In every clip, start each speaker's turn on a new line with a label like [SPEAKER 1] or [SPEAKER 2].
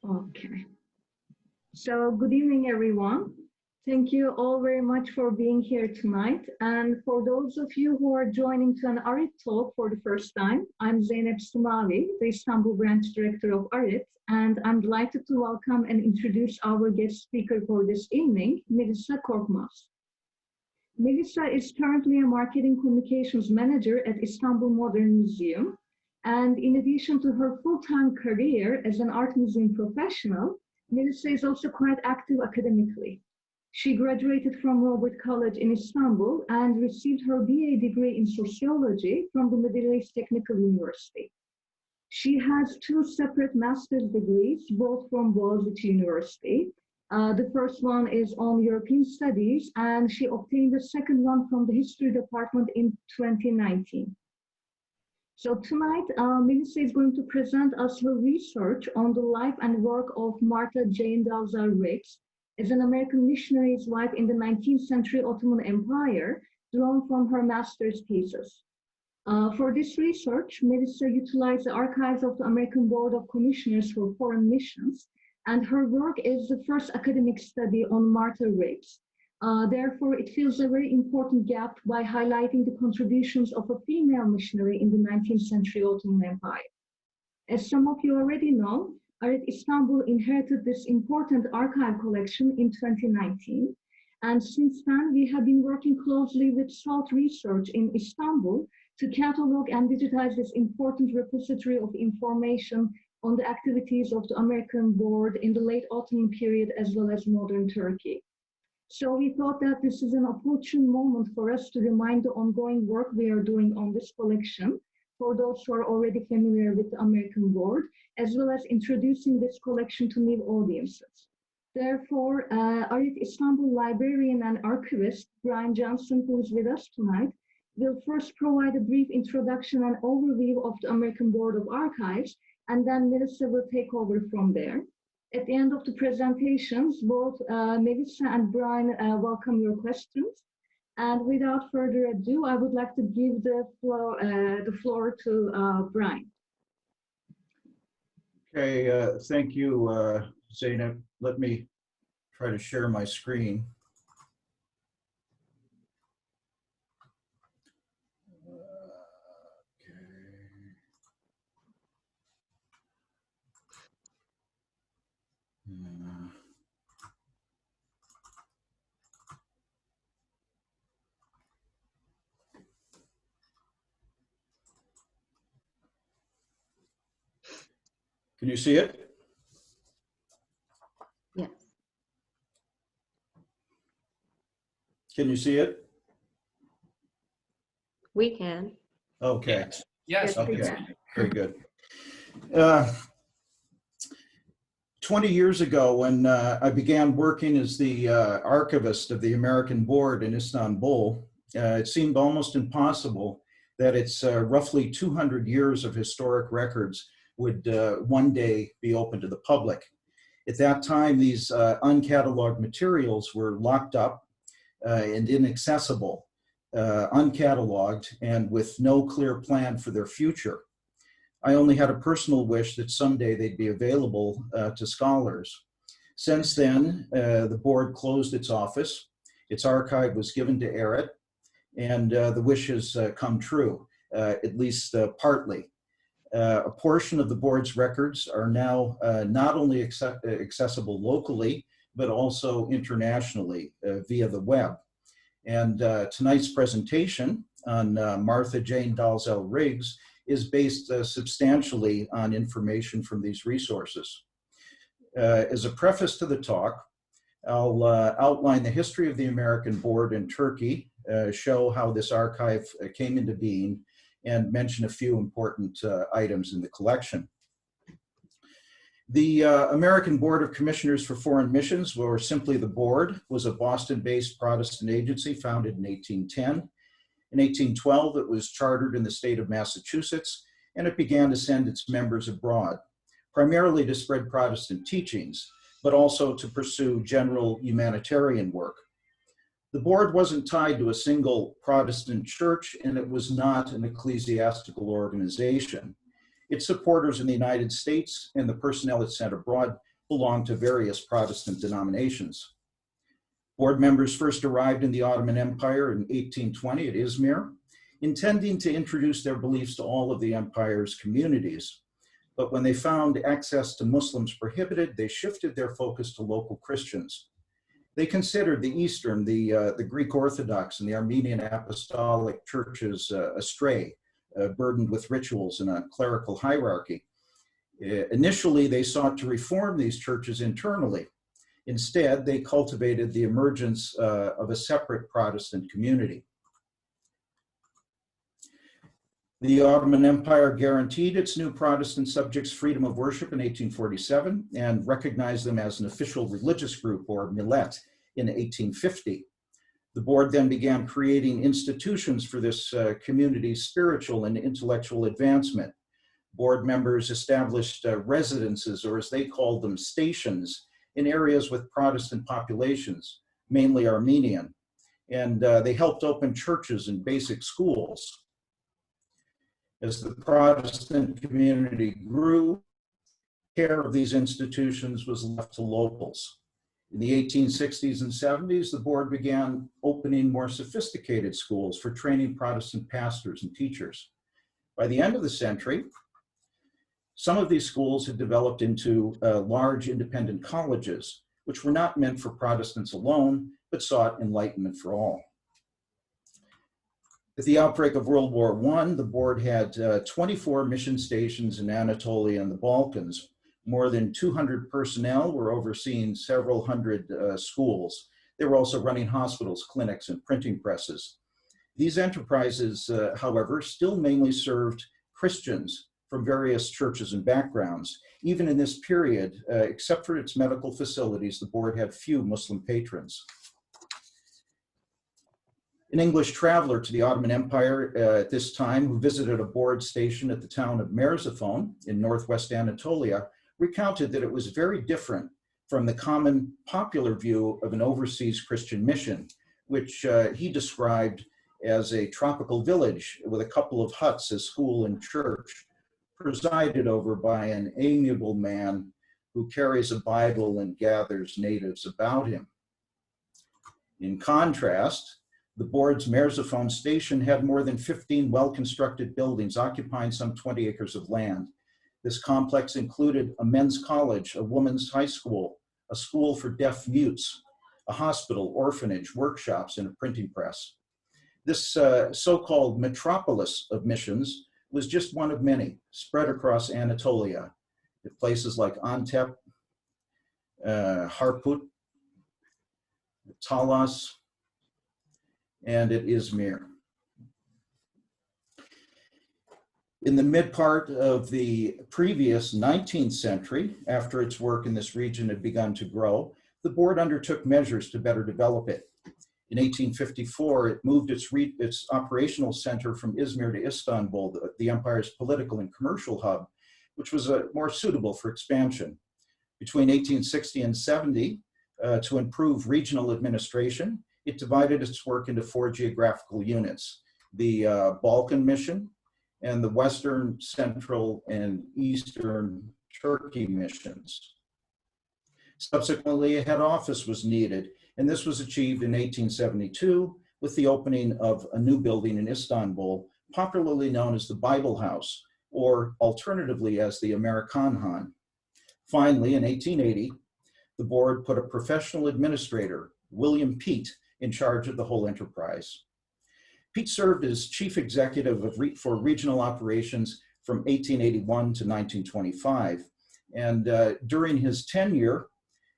[SPEAKER 1] Okay. So good evening, everyone. Thank you all very much for being here tonight. And for those of you who are joining to an ARIT talk for the first time, I'm Zeynep Sumavi, the Istanbul branch director of ARIT, and I'm delighted to welcome and introduce our guest speaker for this evening, Melissa Korkmaz. Melissa is currently a marketing communications manager at Istanbul Modern Museum. And in addition to her full-time career as an art museum professional, Melissa is also quite active academically. She graduated from Robert College in Istanbul and received her BA degree in sociology from the Middle East Technical University. She has two separate master's degrees, both from Boğaziçi University. The first one is on European Studies, and she obtained the second one from the History Department in 2019. So tonight, Melissa is going to present us her research on the life and work of Martha Jane Dalzel Riggs as an American missionary's wife in the 19th century Ottoman Empire, drawn from her master's thesis. For this research, Melissa utilized the archives of the American Board of Commissioners for Foreign Missions, and her work is the first academic study on Martha Riggs. Therefore, it fills a very important gap by highlighting the contributions of a female missionary in the 19th century Ottoman Empire. As some of you already know, ARIT Istanbul inherited this important archive collection in 2019. And since then, we have been working closely with SALT Research in Istanbul to catalog and digitize this important repository of information on the activities of the American Board in the late Ottoman period as well as modern Turkey. So we thought that this is an opportune moment for us to remind the ongoing work we are doing on this collection for those who are already familiar with the American Board, as well as introducing this collection to new audiences. Therefore, ARIT Istanbul librarian and archivist Brian Johnson, who is with us tonight, will first provide a brief introduction and overview of the American Board of Archives, and then Melissa will take over from there. At the end of the presentations, both Melissa and Brian welcome your questions. And without further ado, I would like to give the floor to Brian.
[SPEAKER 2] Okay, thank you, Zeynep. Let me try to share my screen. Can you see it?
[SPEAKER 3] Yes.
[SPEAKER 2] Can you see it?
[SPEAKER 3] We can.
[SPEAKER 2] Okay.
[SPEAKER 4] Yes.
[SPEAKER 2] Okay. Very good. 20 years ago, when I began working as the archivist of the American Board in Istanbul, it seemed almost impossible that its roughly 200 years of historic records would one day be open to the public. At that time, these uncatalogued materials were locked up and inaccessible, uncatalogued, and with no clear plan for their future. I only had a personal wish that someday they'd be available to scholars. Since then, the board closed its office, its archive was given to ARIT, and the wish has come true, at least partly. A portion of the board's records are now not only accessible locally, but also internationally via the web. And tonight's presentation on Martha Jane Dalzel Riggs is based substantially on information from these resources. As a preface to the talk, I'll outline the history of the American Board in Turkey, show how this archive came into being, and mention a few important items in the collection. The American Board of Commissioners for Foreign Missions, or simply the Board, was a Boston-based Protestant agency founded in 1810. In 1812, it was chartered in the state of Massachusetts, and it began to send its members abroad, primarily to spread Protestant teachings, but also to pursue general humanitarian work. The board wasn't tied to a single Protestant church, and it was not an ecclesiastical organization. Its supporters in the United States and the personnel it sent abroad belonged to various Protestant denominations. Board members first arrived in the Ottoman Empire in 1820 at Izmir, intending to introduce their beliefs to all of the empire's communities. But when they found access to Muslims prohibited, they shifted their focus to local Christians. They considered the Eastern, the Greek Orthodox and the Armenian Apostolic churches astray, burdened with rituals and a clerical hierarchy. Initially, they sought to reform these churches internally. Instead, they cultivated the emergence of a separate Protestant community. The Ottoman Empire guaranteed its new Protestant subjects freedom of worship in 1847 and recognized them as an official religious group, or millet, in 1850. The board then began creating institutions for this community's spiritual and intellectual advancement. Board members established residences, or as they called them, stations, in areas with Protestant populations, mainly Armenian. And they helped open churches and basic schools. As the Protestant community grew, care of these institutions was left to locals. In the 1860s and 70s, the board began opening more sophisticated schools for training Protestant pastors and teachers. By the end of the century, some of these schools had developed into large independent colleges, which were not meant for Protestants alone, but sought enlightenment for all. At the outbreak of World War I, the board had 24 mission stations in Anatolia and the Balkans. More than 200 personnel were overseeing several hundred schools. They were also running hospitals, clinics, and printing presses. These enterprises, however, still mainly served Christians from various churches and backgrounds. Even in this period, except for its medical facilities, the board had few Muslim patrons. An English traveler to the Ottoman Empire at this time, who visited a board station at the town of Merziphone in northwest Anatolia, recounted that it was very different from the common popular view of an overseas Christian mission, which he described as a tropical village with a couple of huts as school and church, presided over by an amiable man who carries a Bible and gathers natives about him. In contrast, the board's Merziphone station had more than 15 well-constructed buildings occupying some 20 acres of land. This complex included a men's college, a women's high school, a school for deaf mutes, a hospital, orphanage, workshops, and a printing press. This so-called metropolis of missions was just one of many spread across Anatolia at places like Antep, Harput, Talas, and at Izmir. In the mid part of the previous 19th century, after its work in this region had begun to grow, the board undertook measures to better develop it. In 1854, it moved its operational center from Izmir to Istanbul, the empire's political and commercial hub, which was more suitable for expansion. Between 1860 and 70, to improve regional administration, it divided its work into 4 geographical units: the Balkan mission and the Western, Central, and Eastern Turkey missions. Subsequently, a head office was needed, and this was achieved in 1872 with the opening of a new building in Istanbul, popularly known as the Bible House, or alternatively as the Amerikanhan. Finally, in 1880, the board put a professional administrator, William Peet, in charge of the whole enterprise. Peet served as chief executive for regional operations from 1881 to 1925. And during his tenure,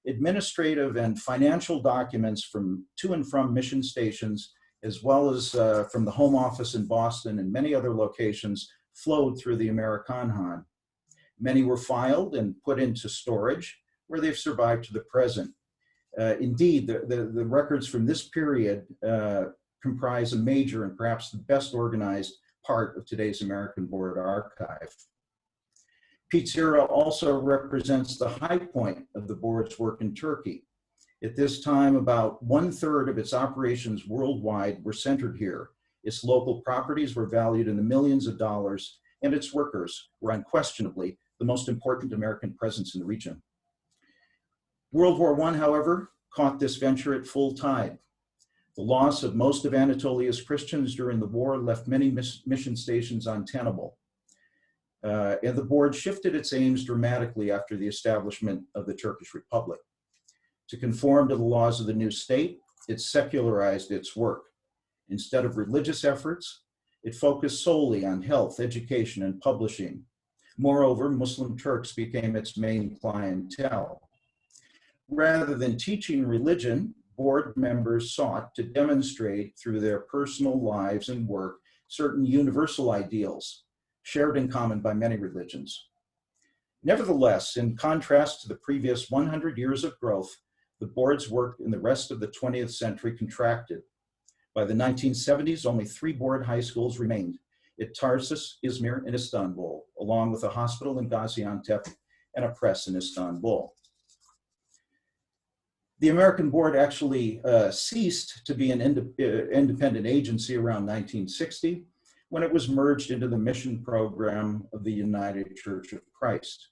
[SPEAKER 2] administrative and financial documents to and from mission stations, as well as from the home office in Boston and many other locations, flowed through the Amerikanhan. Many were filed and put into storage, where they've survived to the present. Indeed, the records from this period comprise a major and perhaps the best organized part of today's American Board Archive. Peet's era also represents the high point of the board's work in Turkey. At this time, about 1/3 of its operations worldwide were centered here. Its local properties were valued in the millions of dollars, and its workers were unquestionably the most important American presence in the region. World War I, however, caught this venture at full tide. The loss of most of Anatolia's Christians during the war left many mission stations untenable. And the board shifted its aims dramatically after the establishment of the Turkish Republic. To conform to the laws of the new state, it secularized its work. Instead of religious efforts, it focused solely on health, education, and publishing. Moreover, Muslim Turks became its main clientele. Rather than teaching religion, board members sought to demonstrate through their personal lives and work certain universal ideals shared in common by many religions. Nevertheless, in contrast to the previous 100 years of growth, the board's work in the rest of the 20th century contracted. By the 1970s, only 3 board high schools remained at Tarsus, Izmir, and Istanbul, along with a hospital in Gaziantep and a press in Istanbul. The American board actually ceased to be an independent agency around 1960 when it was merged into the mission program of the United Church of Christ.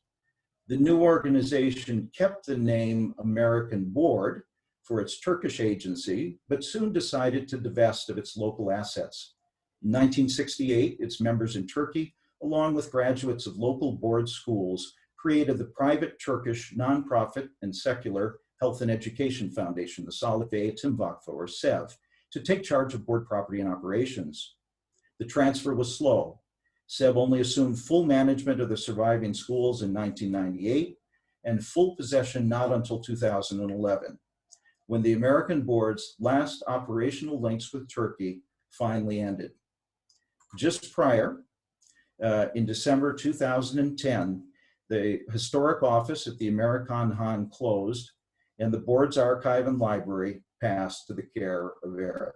[SPEAKER 2] The new organization kept the name American Board for its Turkish agency, but soon decided to divest of its local assets. In 1968, its members in Turkey, along with graduates of local board schools, created the private Turkish nonprofit and secular Health and Education Foundation, the Sağlık ve Eğitim Vakfı, or SEV, to take charge of board property and operations. The transfer was slow. SEV only assumed full management of the surviving schools in 1998 and full possession not until 2011, when the American board's last operational links with Turkey finally ended. Just prior, in December 2010, the historic office at the Amerikan Han closed, and the board's archive and library passed to the care of ERA.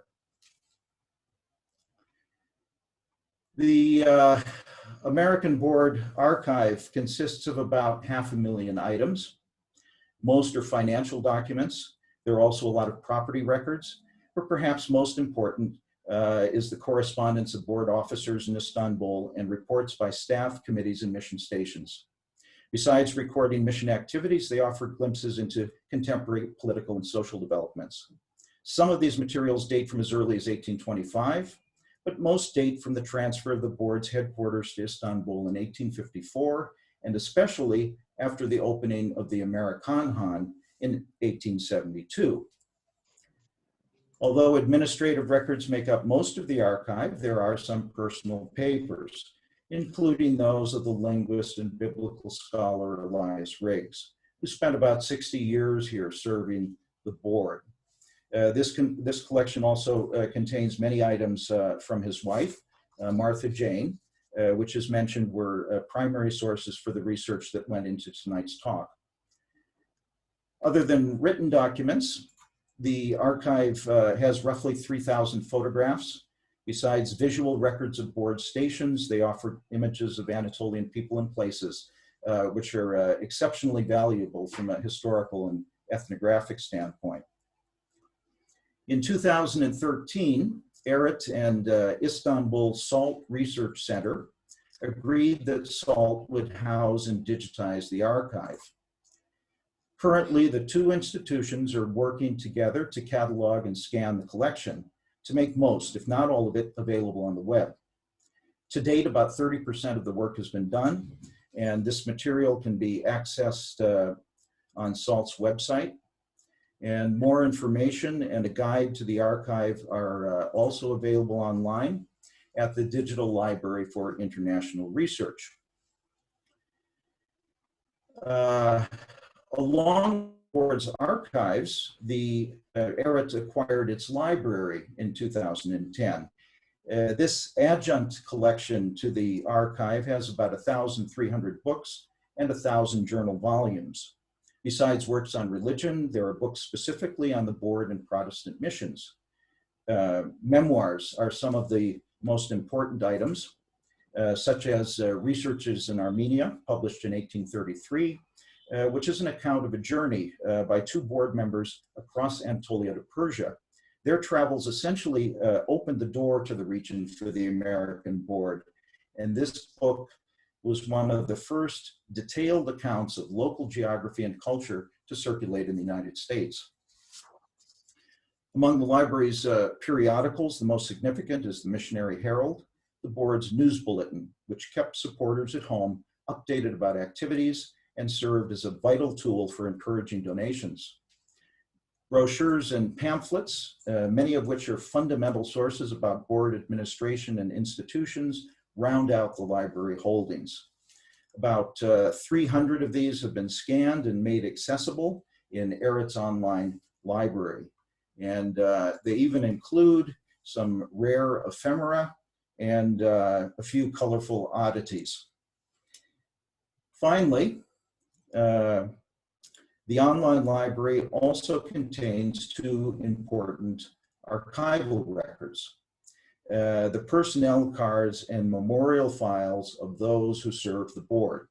[SPEAKER 2] The American Board Archive consists of about 500,000 items. Most are financial documents. There are also a lot of property records, but perhaps most important is the correspondence of board officers in Istanbul and reports by staff, committees, and mission stations. Besides recording mission activities, they offer glimpses into contemporary political and social developments. Some of these materials date from as early as 1825, but most date from the transfer of the board's headquarters to Istanbul in 1854, and especially after the opening of the Amerikan Han in 1872. Although administrative records make up most of the archive, there are some personal papers, including those of the linguist and biblical scholar Elias Riggs, who spent about 60 years here serving the board. This collection also contains many items from his wife, Martha Jane, which as mentioned were primary sources for the research that went into tonight's talk. Other than written documents, the archive has roughly 3,000 photographs. Besides visual records of board stations, they offer images of Anatolian people and places, which are exceptionally valuable from a historical and ethnographic standpoint. In 2013, ERIT and Istanbul SALT Research Center agreed that SALT would house and digitize the archive. Currently, the two institutions are working together to catalog and scan the collection to make most, if not all of it, available on the web. To date, about 30% of the work has been done, and this material can be accessed on SALT's website. And more information and a guide to the archive are also available online at the Digital Library for International Research. Along board's archives, the ERIT acquired its library in 2010. This adjunct collection to the archive has about 1,300 books and 1,000 journal volumes. Besides works on religion, there are books specifically on the board and Protestant missions. Memoirs are some of the most important items, such as Researches in Armenia, published in 1833, which is an account of a journey by two board members across Anatolia to Persia. Their travels essentially opened the door to the region for the American board. And this book was one of the first detailed accounts of local geography and culture to circulate in the United States. Among the library's periodicals, the most significant is the Missionary Herald, the board's news bulletin, which kept supporters at home updated about activities and served as a vital tool for encouraging donations. Brochures and pamphlets, many of which are fundamental sources about board administration and institutions, round out the library holdings. About 300 of these have been scanned and made accessible in Eretz Online Library. And they even include some rare ephemera and a few colorful oddities. Finally, the online library also contains two important archival records, the personnel cards and memorial files of those who served the board.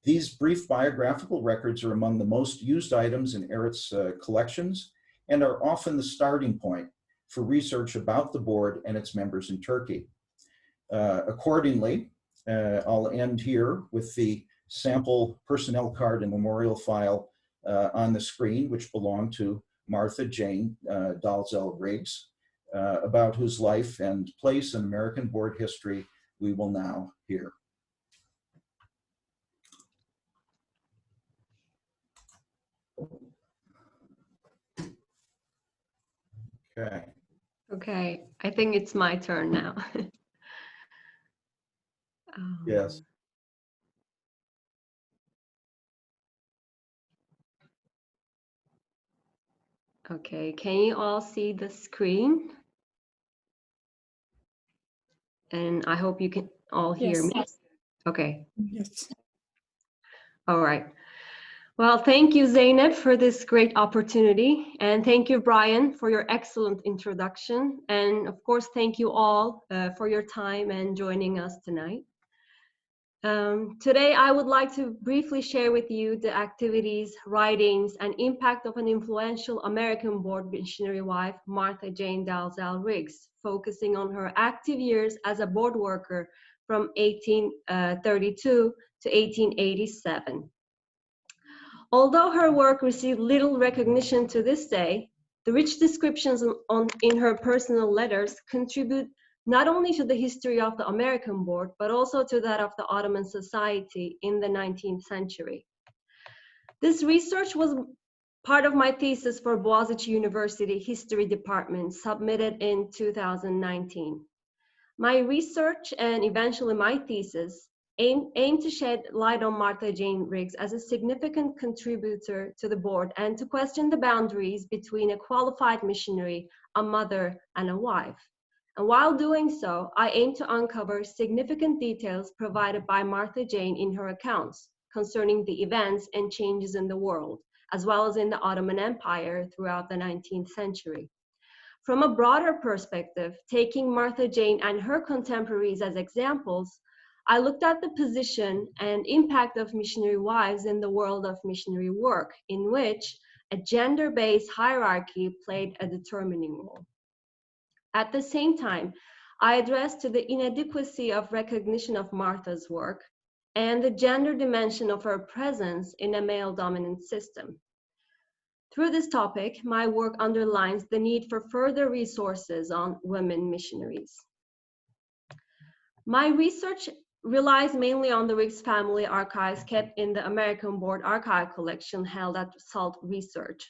[SPEAKER 2] These brief biographical records are among the most used items in Eretz collections and are often the starting point for research about the board and its members in Turkey. Accordingly, I'll end here with the sample personnel card and memorial file on the screen, which belonged to Martha Jane Dalzel Riggs, about whose life and place in American board history we will now hear. Okay.
[SPEAKER 3] Okay, I think it's my turn now.
[SPEAKER 2] Yes.
[SPEAKER 3] Okay, can you all see the screen? And I hope you can all hear me. Okay.
[SPEAKER 4] Yes.
[SPEAKER 3] All right. Well, thank you, Zeynep, for this great opportunity. And thank you, Brian, for your excellent introduction. And of course, thank you all for your time and joining us tonight. Today, I would like to briefly share with you the activities, writings, and impact of an influential American board missionary wife, Martha Jane Dalzel Riggs, focusing on her active years as a board worker from 1832 to 1887. Although her work received little recognition to this day, the rich descriptions in her personal letters contribute not only to the history of the American board, but also to that of the Ottoman society in the 19th century. This research was part of my thesis for Boğaziçi University History Department, submitted in 2019. My research and eventually my thesis aim to shed light on Martha Jane Riggs as a significant contributor to the board and to question the boundaries between a qualified missionary, a mother, and a wife. And while doing so, I aim to uncover significant details provided by Martha Jane in her accounts concerning the events and changes in the world, as well as in the Ottoman Empire throughout the 19th century. From a broader perspective, taking Martha Jane and her contemporaries as examples, I looked at the position and impact of missionary wives in the world of missionary work, in which a gender-based hierarchy played a determining role. At the same time, I addressed to the inadequacy of recognition of Martha's work and the gender dimension of her presence in a male-dominant system. Through this topic, my work underlines the need for further resources on women missionaries. My research relies mainly on the Riggs family archives kept in the American Board Archive collection held at SALT Research.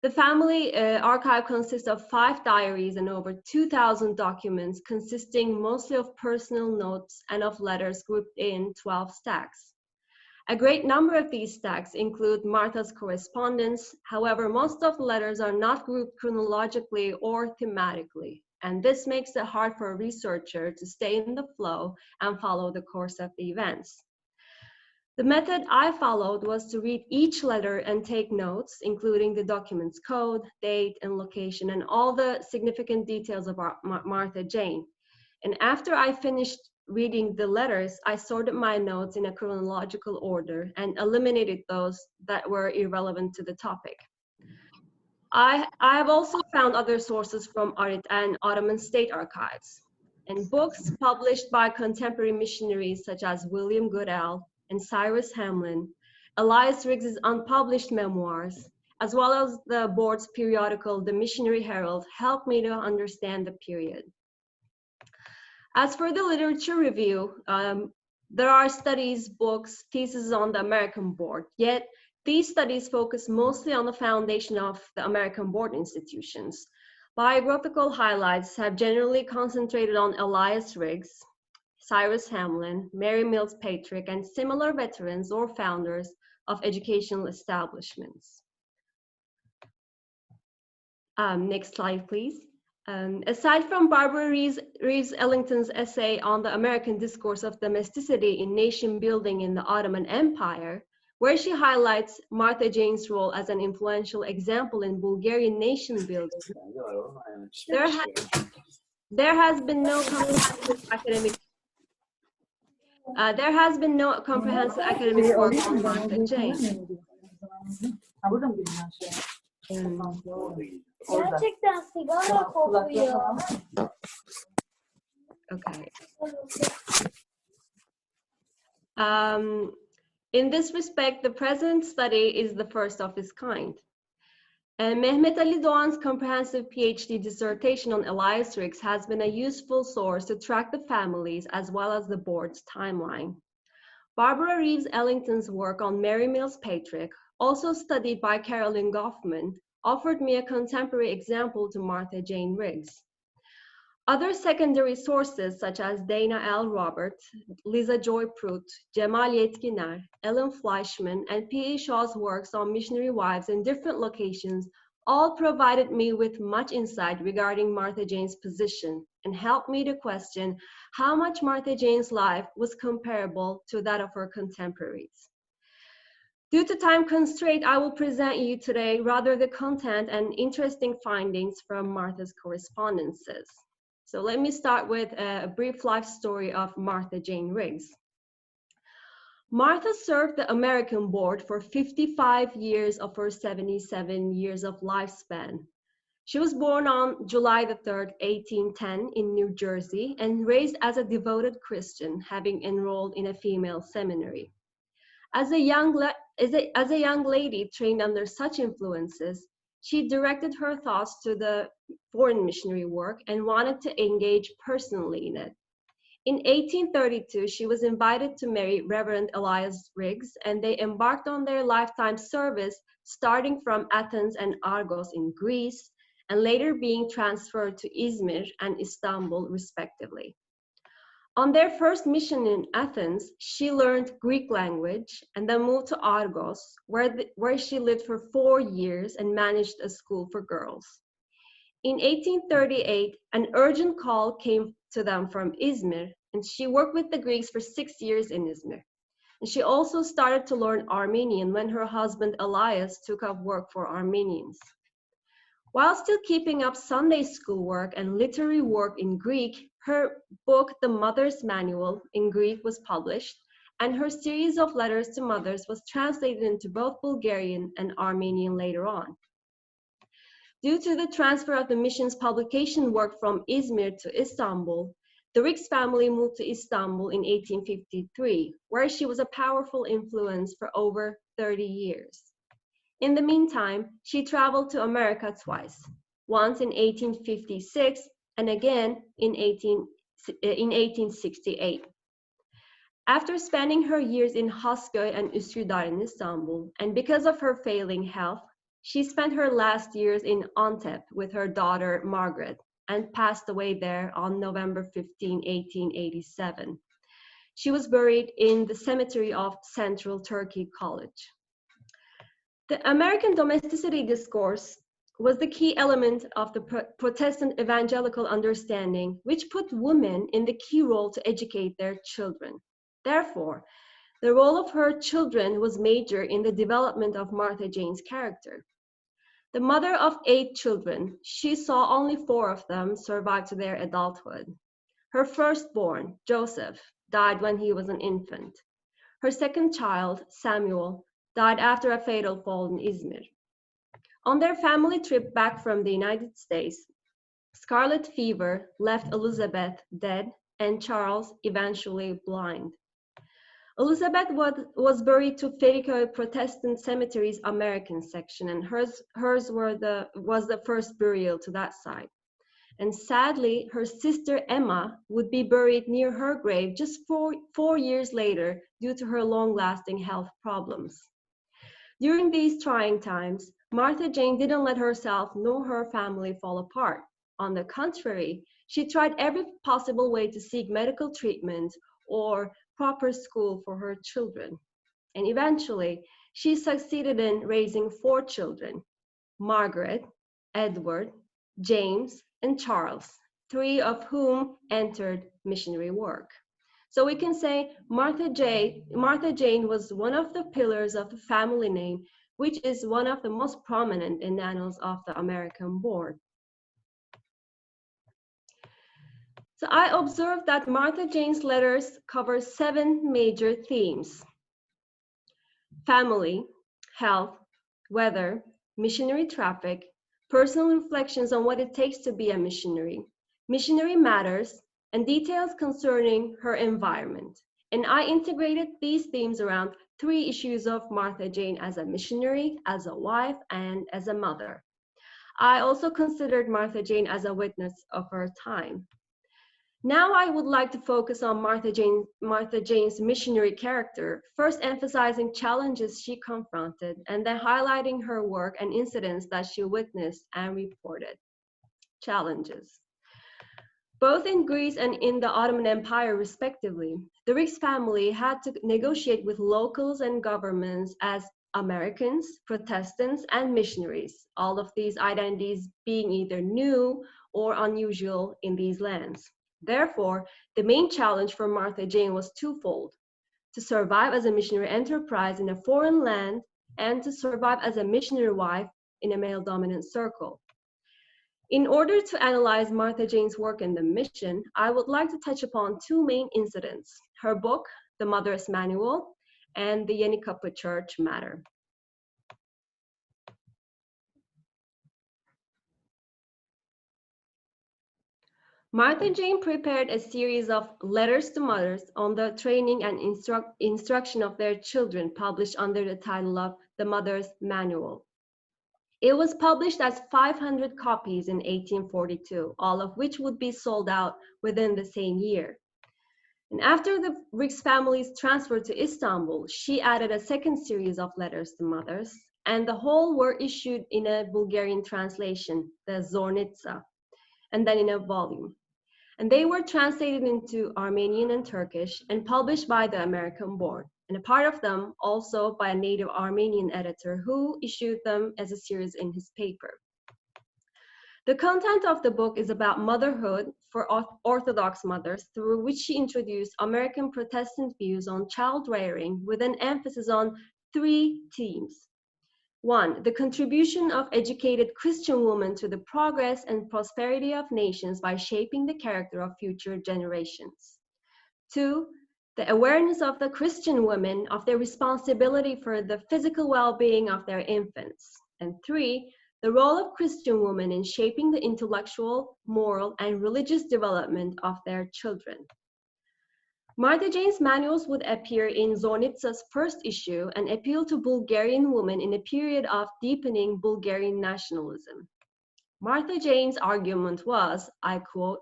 [SPEAKER 3] The family archive consists of 5 diaries and over 2,000 documents consisting mostly of personal notes and of letters grouped in 12 stacks. A great number of these stacks include Martha's correspondence. However, most of the letters are not grouped chronologically or thematically, and this makes it hard for a researcher to stay in the flow and follow the course of the events. The method I followed was to read each letter and take notes, including the document's code, date, and location, and all the significant details about Martha Jane. And after I finished reading the letters, I sorted my notes in a chronological order and eliminated those that were irrelevant to the topic. I have also found other sources from Arit and Ottoman state archives. and books published by contemporary missionaries such as William Goodell and Cyrus Hamlin, Elias Riggs's unpublished memoirs, as well as the board's periodical, The Missionary Herald, helped me to understand the period. As for the literature review, there are studies, books, theses on the American board, yet these studies focus mostly on the foundation of the American board institutions. Biographical highlights have generally concentrated on Elias Riggs, Cyrus Hamlin, Mary Mills Patrick, and similar veterans or founders of educational establishments. Next slide, please. Aside from Barbara Reeves Ellington's essay on the American discourse of domesticity in nation building in the Ottoman Empire, where she highlights Martha Jane's role as an influential example in Bulgarian nation building, there has been no comprehensive academic work on Martha Jane.
[SPEAKER 4] Gerçekten sigara kokuyor.
[SPEAKER 3] Okay. In this respect, the present study is the first of its kind. And Mehmet Ali Doğan's comprehensive PhD dissertation on Elias Riggs has been a useful source to track the families as well as the board's timeline. Barbara Reeves Ellington's work on Mary Mills Patrick, also studied by Carolyn Goffman, offered me a contemporary example to Martha Jane Riggs. Other secondary sources such as Dana L. Roberts, Lisa Joy Prout, Cemal Yetkiner, Ellen Fleischman, and P.E. Shaw's works on missionary wives in different locations all provided me with much insight regarding Martha Jane's position and helped me to question how much Martha Jane's life was comparable to that of her contemporaries. Due to time constraint, I will present you today rather the content and interesting findings from Martha's correspondences. So let me start with a brief life story of Martha Jane Riggs. Martha served the American board for 55 years of her 77 years of lifespan. She was born on July the 3rd, 1810 in New Jersey and raised as a devoted Christian, having enrolled in a female seminary. As a young lady trained under such influences, she directed her thoughts to the foreign missionary work and wanted to engage personally in it. In 1832, she was invited to marry Reverend Elias Riggs, and they embarked on their lifetime service, starting from Athens and Argos in Greece, and later being transferred to Izmir and Istanbul, respectively. On their first mission in Athens, she learned Greek language and then moved to Argos, where she lived for 4 years and managed a school for girls. In 1838, an urgent call came to them from Izmir, and she worked with the Greeks for 6 years in Izmir. And she also started to learn Armenian when her husband Elias took up work for Armenians. While still keeping up Sunday school work and literary work in Greek, her book, The Mother's Manual, in Greek was published, and her series of letters to mothers was translated into both Bulgarian and Armenian later on. Due to the transfer of the mission's publication work from Izmir to Istanbul, the Riggs family moved to Istanbul in 1853, where she was a powerful influence for over 30 years. In the meantime, she traveled to America twice, once in 1856 and again in 1868. After spending her years in Hasköy and Üsküdar in Istanbul, and because of her failing health, she spent her last years in Antep with her daughter Margaret and passed away there on November 15, 1887. She was buried in the cemetery of Central Turkey College. The American domesticity discourse was the key element of the Protestant evangelical understanding, which put women in the key role to educate their children. Therefore, the role of her children was major in the development of Martha Jane's character. The mother of 8 children, she saw only 4 of them survive to their adulthood. Her firstborn, Joseph, died when he was an infant. Her second child, Samuel, died after a fatal fall in Izmir. On their family trip back from the United States, Scarlet fever left Elizabeth dead and Charles eventually blind. Elizabeth was buried to Ferico Protestant Cemetery's American section, and hers was the first burial to that side. And sadly, her sister Emma would be buried near her grave just four years later due to her long-lasting health problems. During these trying times, Martha Jane didn't let herself nor her family fall apart. On the contrary, she tried every possible way to seek medical treatment or proper school for her children. And eventually, she succeeded in raising 4 children: Margaret, Edward, James, and Charles, 3 of whom entered missionary work. So we can say Martha Jane was one of the pillars of the family name, which is one of the most prominent in the annals of the American Board. So I observed that Martha Jane's letters cover 7 major themes: family, health, weather, missionary traffic, personal reflections on what it takes to be a missionary, missionary matters, and details concerning her environment. And I integrated these themes around 3 issues of Martha Jane as a missionary, as a wife, and as a mother. I also considered Martha Jane as a witness of her time. Now I would like to focus on Martha Jane's missionary character, first emphasizing challenges she confronted, and then highlighting her work and incidents that she witnessed and reported. Challenges. Both in Greece and in the Ottoman Empire, respectively, the Riggs family had to negotiate with locals and governments as Americans, Protestants, and missionaries, all of these identities being either new or unusual in these lands. Therefore, the main challenge for Martha Jane was twofold: to survive as a missionary enterprise in a foreign land and to survive as a missionary wife in a male-dominant circle. In order to analyze Martha Jane's work in the mission, I would like to touch upon 2 main incidents: her book, The Mother's Manual, and the Yennicapha Church matter. Martha Jane prepared a series of letters to mothers on the training and instruction of their children, published under the title of The Mother's Manual. It was published as 500 copies in 1842, all of which would be sold out within the same year. And after the Riggs family's transfer to Istanbul, she added a second series of letters to mothers, and the whole were issued in a Bulgarian translation, the Zornitsa, and then in a volume. And they were translated into Armenian and Turkish and published by the American Board, and a part of them also by a native Armenian editor who issued them as a series in his paper. The content of the book is about motherhood for Orthodox mothers, through which she introduced American Protestant views on child rearing with an emphasis on 3 themes. 1, the contribution of educated Christian women to the progress and prosperity of nations by shaping the character of future generations. 2, the awareness of the Christian women of their responsibility for the physical well-being of their infants. And 3, the role of Christian women in shaping the intellectual, moral, and religious development of their children. Martha Jane's manuals would appear in Zornitsa's first issue and appeal to Bulgarian women in a period of deepening Bulgarian nationalism. Martha Jane's argument was, I quote,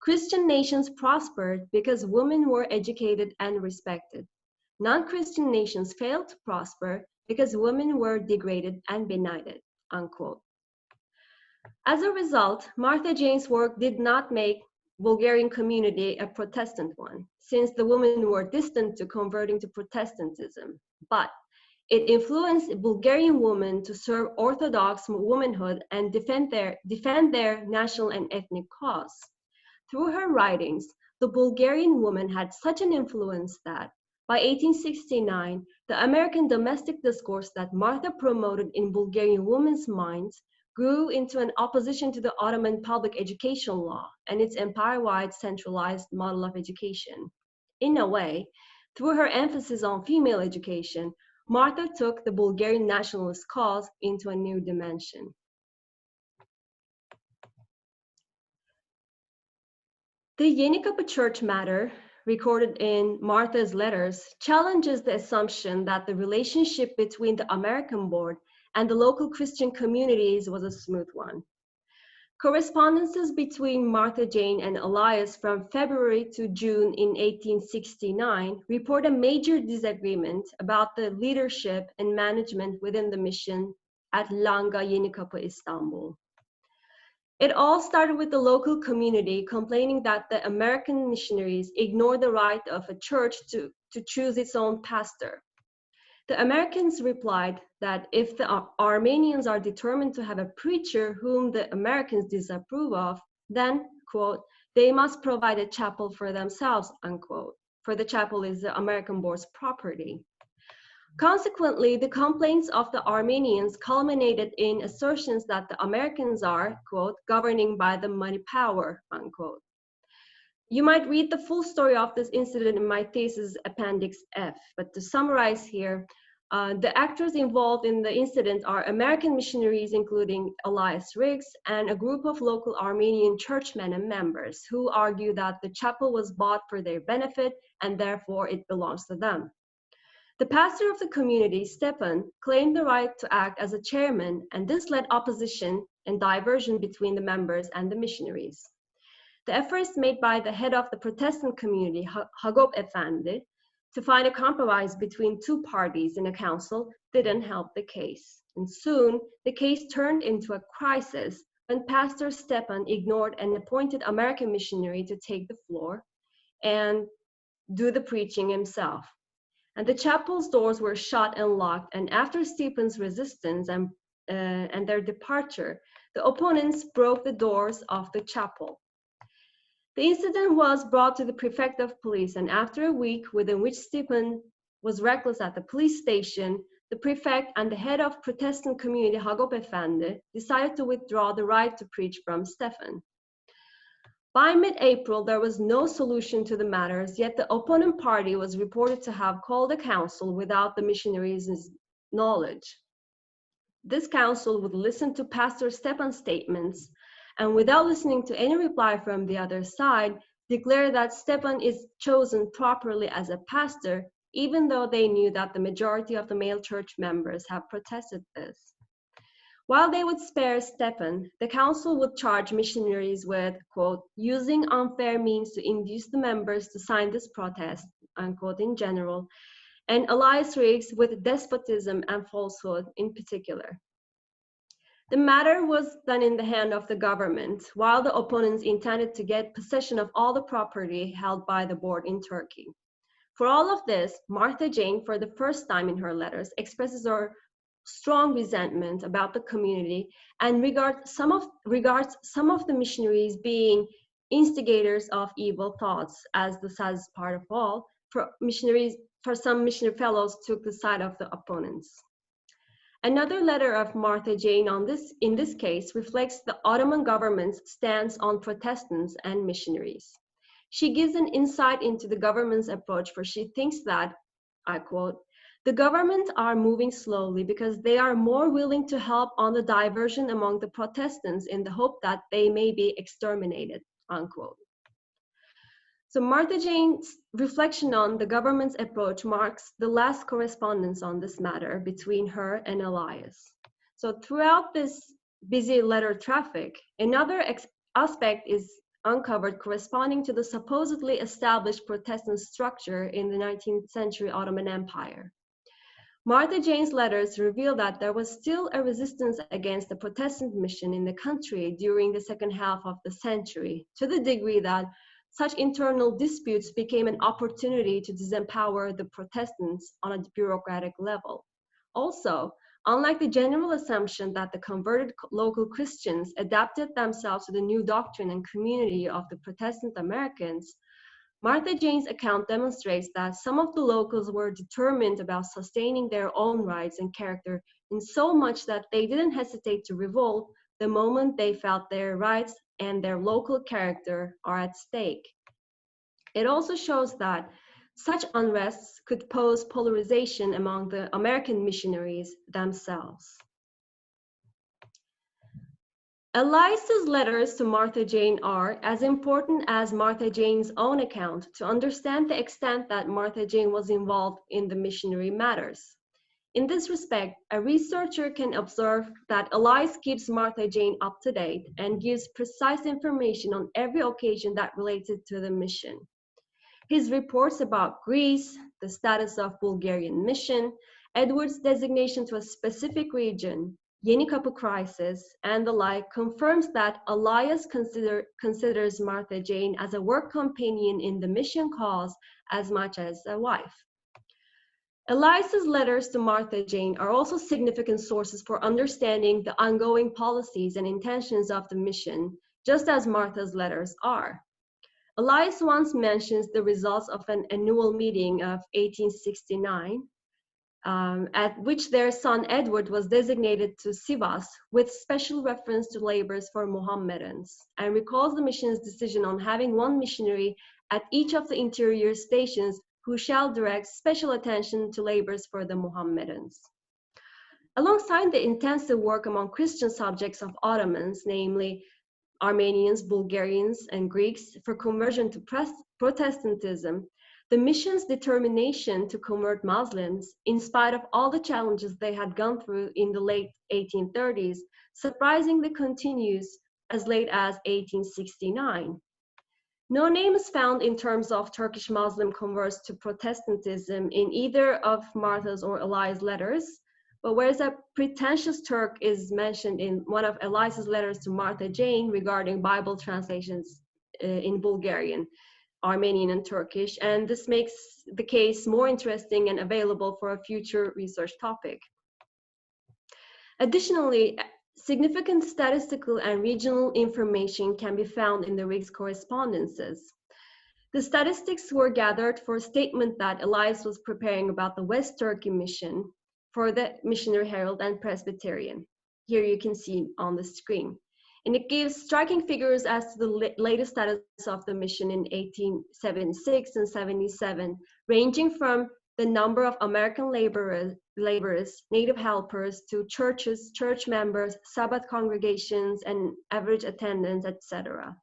[SPEAKER 3] "Christian nations prospered because women were educated and respected. Non-Christian nations failed to prosper because women were degraded and benighted," unquote. As a result, Martha Jane's work did not make Bulgarian community a Protestant one, since the women were distant to converting to Protestantism, but it influenced Bulgarian women to serve Orthodox womanhood and defend their national and ethnic cause. Through her writings, the Bulgarian woman had such an influence that by 1869, the American domestic discourse that Martha promoted in Bulgarian women's minds grew into an opposition to the Ottoman public education law and its empire-wide centralized model of education. In a way, through her emphasis on female education, Martha took the Bulgarian nationalist cause into a new dimension. The Yennicapha Church matter, recorded in Martha's letters, challenges the assumption that the relationship between the American board and the local Christian communities was a smooth one. Correspondences between Martha Jane and Elias from February to June in 1869 report a major disagreement about the leadership and management within the mission at Langa Yennicapha, Istanbul. It all started with the local community complaining that the American missionaries ignored the right of a church to choose its own pastor. The Americans replied that if the Armenians are determined to have a preacher whom the Americans disapprove of, then, quote, they must provide a chapel for themselves, unquote, for the chapel is the American board's property. Consequently, the complaints of the Armenians culminated in assertions that the Americans are, quote, governing by the money power, unquote. You might read the full story of this incident in my thesis Appendix F, but to summarize here, the actors involved in the incident are American missionaries, including Elias Riggs, and a group of local Armenian churchmen and members who argue that the chapel was bought for their benefit and therefore it belongs to them. The pastor of the community, Stepan, claimed the right to act as a chairman, and this led opposition and diversion between the members and the missionaries. The efforts made by the head of the Protestant community, Hagop Efendi, to find a compromise between two parties in a council didn't help the case. And soon, the case turned into a crisis when Pastor Stepan ignored an appointed American missionary to take the floor and do the preaching himself. And the chapel's doors were shut and locked, and after Stepan's resistance and their departure, the opponents broke the doors of the chapel. The incident was brought to the prefect of police, and after a week within which Stepan was reckless at the police station, the prefect and the head of Protestant community, Hagop Efendi, decided to withdraw the right to preach from Stefan. By mid-April, there was no solution to the matters, yet the opponent party was reported to have called a council without the missionaries' knowledge. This council would listen to Pastor Stepan's statements, and without listening to any reply from the other side, declare that Stepan is chosen properly as a pastor, even though they knew that the majority of the male church members have protested this. While they would spare Stepan, the council would charge missionaries with, quote, using unfair means to induce the members to sign this protest, unquote, in general, and Elias Riggs with despotism and falsehood in particular. The matter was then in the hand of the government, while the opponents intended to get possession of all the property held by the board in Turkey. For all of this, Martha Jane, for the first time in her letters, expresses her strong resentment about the community and regards some of the missionaries being instigators of evil thoughts, as the saddest part of all, for some missionary fellows took the side of the opponents. Another letter of Martha Jane in this case reflects the Ottoman government's stance on Protestants and missionaries. She gives an insight into the government's approach, for she thinks that, I quote, the government are moving slowly because they are more willing to help on the diversion among the Protestants in the hope that they may be exterminated, unquote. So Martha Jane's reflection on the government's approach marks the last correspondence on this matter between her and Elias. So throughout this busy letter traffic, another aspect is uncovered corresponding to the supposedly established Protestant structure in the 19th century Ottoman Empire. Martha Jane's letters reveal that there was still a resistance against the Protestant mission in the country during the second half of the century, to the degree that such internal disputes became an opportunity to disempower the Protestants on a bureaucratic level. Also, unlike the general assumption that the converted local Christians adapted themselves to the new doctrine and community of the Protestant Americans, Martha Jane's account demonstrates that some of the locals were determined about sustaining their own rights and character in so much that they didn't hesitate to revolt the moment they felt their rights and their local character are at stake. It also shows that such unrests could pose polarization among the American missionaries themselves. Elias's letters to Martha Jane are as important as Martha Jane's own account to understand the extent that Martha Jane was involved in the missionary matters. In this respect, a researcher can observe that Elias keeps Martha Jane up to date and gives precise information on every occasion that related to the mission. His reports about Greece, the status of Bulgarian mission, Edward's designation to a specific region, Yennicapha crisis, and the like confirms that Elias considers Martha Jane as a work companion in the mission cause as much as a wife. Elias's letters to Martha Jane are also significant sources for understanding the ongoing policies and intentions of the mission, just as Martha's letters are. Elias once mentions the results of an annual meeting of 1869, at which their son Edward was designated to Sivas with special reference to labors for Mohammedans, and recalls the mission's decision on having one missionary at each of the interior stations who shall direct special attention to labors for the Mohammedans. Alongside the intensive work among Christian subjects of Ottomans, namely Armenians, Bulgarians, and Greeks, for conversion to Protestantism, the mission's determination to convert Muslims, in spite of all the challenges they had gone through in the late 1830s, surprisingly continues as late as 1869. No name is found in terms of Turkish Muslim converts to Protestantism in either of Martha's or Elias' letters, but whereas a pretentious Turk is mentioned in one of Elias's letters to Martha Jane regarding Bible translations in Bulgarian, Armenian, and Turkish, and this makes the case more interesting and available for a future research topic. Additionally, significant statistical and regional information can be found in the Riggs correspondences. The statistics were gathered for a statement that Elias was preparing about the West Turkey mission for the Missionary Herald and Presbyterian. Here you can see on the screen. And it gives striking figures as to the latest status of the mission in 1876 and 77, ranging from the number of American laborers, native helpers, to churches, church members, Sabbath congregations, and average attendance, etc.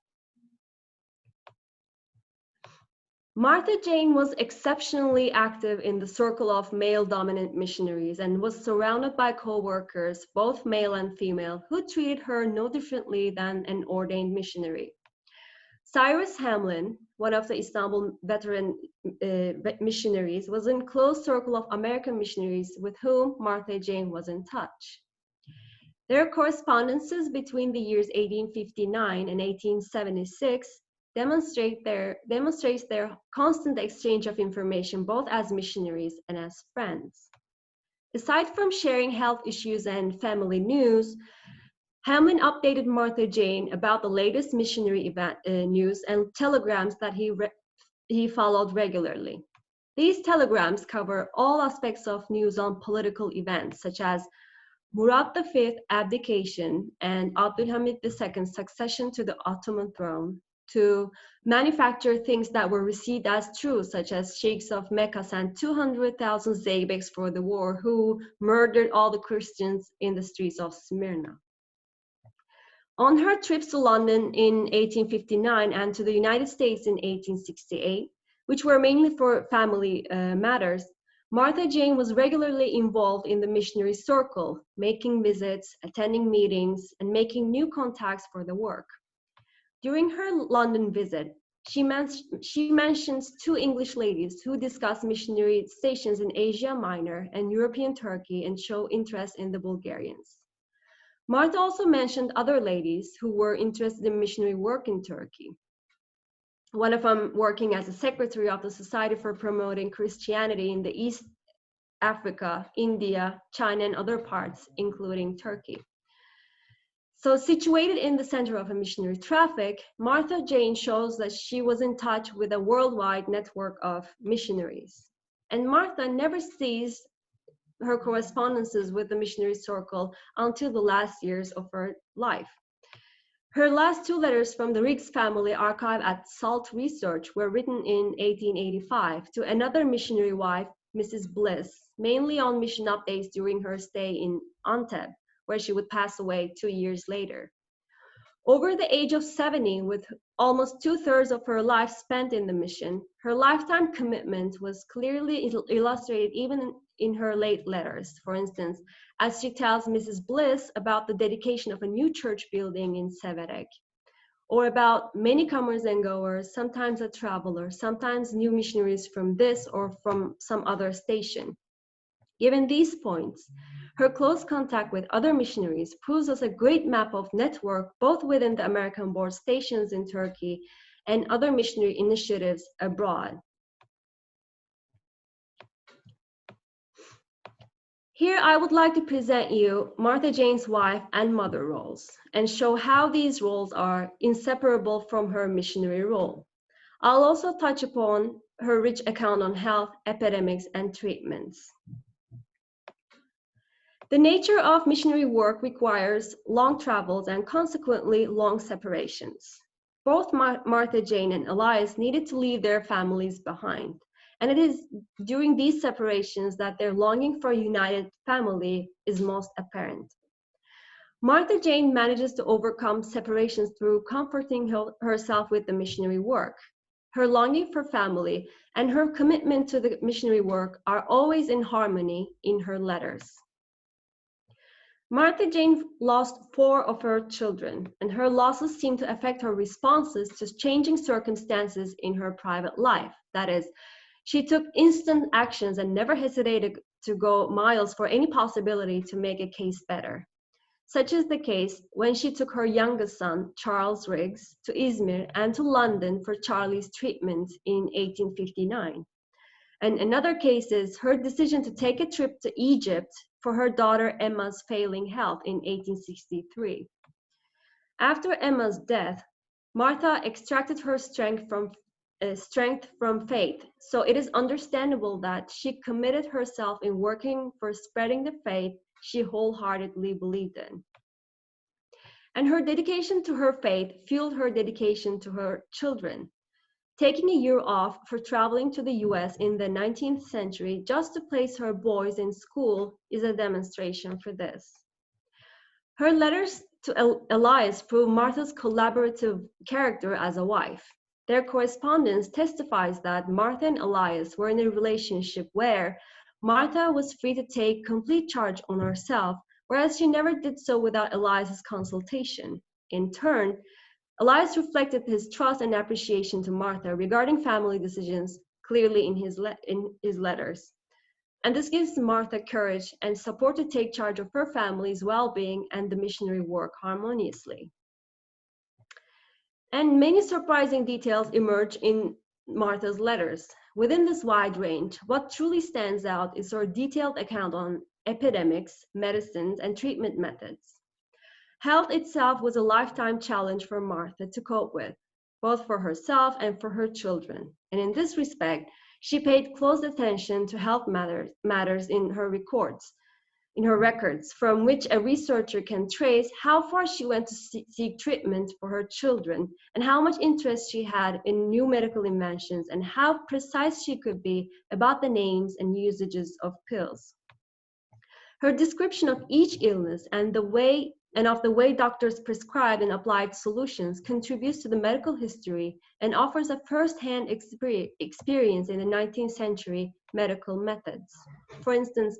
[SPEAKER 3] Martha Jane was exceptionally active in the circle of male-dominant missionaries and was surrounded by co-workers, both male and female, who treated her no differently than an ordained missionary. Cyrus Hamlin, one of the Istanbul veteran missionaries, was in close circle of American missionaries with whom Martha Jane was in touch. Their correspondences between the years 1859 and 1876 demonstrates their constant exchange of information both as missionaries and as friends. Aside from sharing health issues and family news, Hamlin updated Martha Jane about the latest missionary event news and telegrams that he followed regularly. These telegrams cover all aspects of news on political events such as Murad V's abdication and Abdülhamid II's succession to the Ottoman throne, to manufacture things that were received as true, such as sheikhs of Mecca sent 200,000 Zeybeks for the war, who murdered all the Christians in the streets of Smyrna. On her trips to London in 1859 and to the United States in 1868, which were mainly for family matters, Martha Jane was regularly involved in the missionary circle, making visits, attending meetings, and making new contacts for the work. During her London visit, she mentions two English ladies who discuss missionary stations in Asia Minor and European Turkey and show interest in the Bulgarians. Martha also mentioned other ladies who were interested in missionary work in Turkey. One of them working as a secretary of the Society for Promoting Christianity in the East Africa, India, China, and other parts, including Turkey. So situated in the center of a missionary traffic, Martha Jane shows that she was in touch with a worldwide network of missionaries. And Martha never ceased her correspondences with the missionary circle until the last years of her life. Her last two letters from the Riggs family archive at Salt Research were written in 1885 to another missionary wife, Mrs. Bliss, mainly on mission updates during her stay in Antep, where she would pass away 2 years later. Over the age of 70, with almost 2/3 of her life spent in the mission, her lifetime commitment was clearly illustrated even in her late letters. For instance, as she tells Mrs. Bliss about the dedication of a new church building in Severek, or about many comers and goers, sometimes a traveler, sometimes new missionaries from this or from some other station. Given these points, her close contact with other missionaries proves us a great map of network both within the American Board stations in Turkey and other missionary initiatives abroad. Here I would like to present you Martha Jane's wife and mother roles and show how these roles are inseparable from her missionary role. I'll also touch upon her rich account on health, epidemics, and treatments. The nature of missionary work requires long travels and consequently long separations. Both Martha Jane and Elias needed to leave their families behind. And it is during these separations that their longing for a united family is most apparent. Martha Jane manages to overcome separations through comforting herself with the missionary work. Her longing for family and her commitment to the missionary work are always in harmony in her letters. Martha Jane lost 4 of her children, and her losses seem to affect her responses to changing circumstances in her private life. That is, she took instant actions and never hesitated to go miles for any possibility to make a case better. Such is the case when she took her youngest son, Charles Riggs, to Izmir and to London for Charlie's treatment in 1859. And another case is her decision to take a trip to Egypt for her daughter Emma's failing health in 1863. After Emma's death, Martha extracted her strength from faith, so it is understandable that she committed herself in working for spreading the faith she wholeheartedly believed in. And her dedication to her faith fueled her dedication to her children. Taking a year off for traveling to the US in the 19th century just to place her boys in school is a demonstration for this. Her letters to Elias prove Martha's collaborative character as a wife. Their correspondence testifies that Martha and Elias were in a relationship where Martha was free to take complete charge on herself, whereas she never did so without Elias's consultation. In turn, Elias reflected his trust and appreciation to Martha regarding family decisions clearly in his letters. And this gives Martha courage and support to take charge of her family's well-being and the missionary work harmoniously. And many surprising details emerge in Martha's letters. Within this wide range, what truly stands out is her detailed account on epidemics, medicines, and treatment methods. Health itself was a lifetime challenge for Martha to cope with, both for herself and for her children. And in this respect, she paid close attention to health matters in her records, from which a researcher can trace how far she went to seek treatment for her children, and how much interest she had in new medical inventions, and how precise she could be about the names and usages of pills. Her description of each illness and of the way doctors prescribed and applied solutions contributes to the medical history and offers a first-hand experience in the 19th century medical methods. For instance,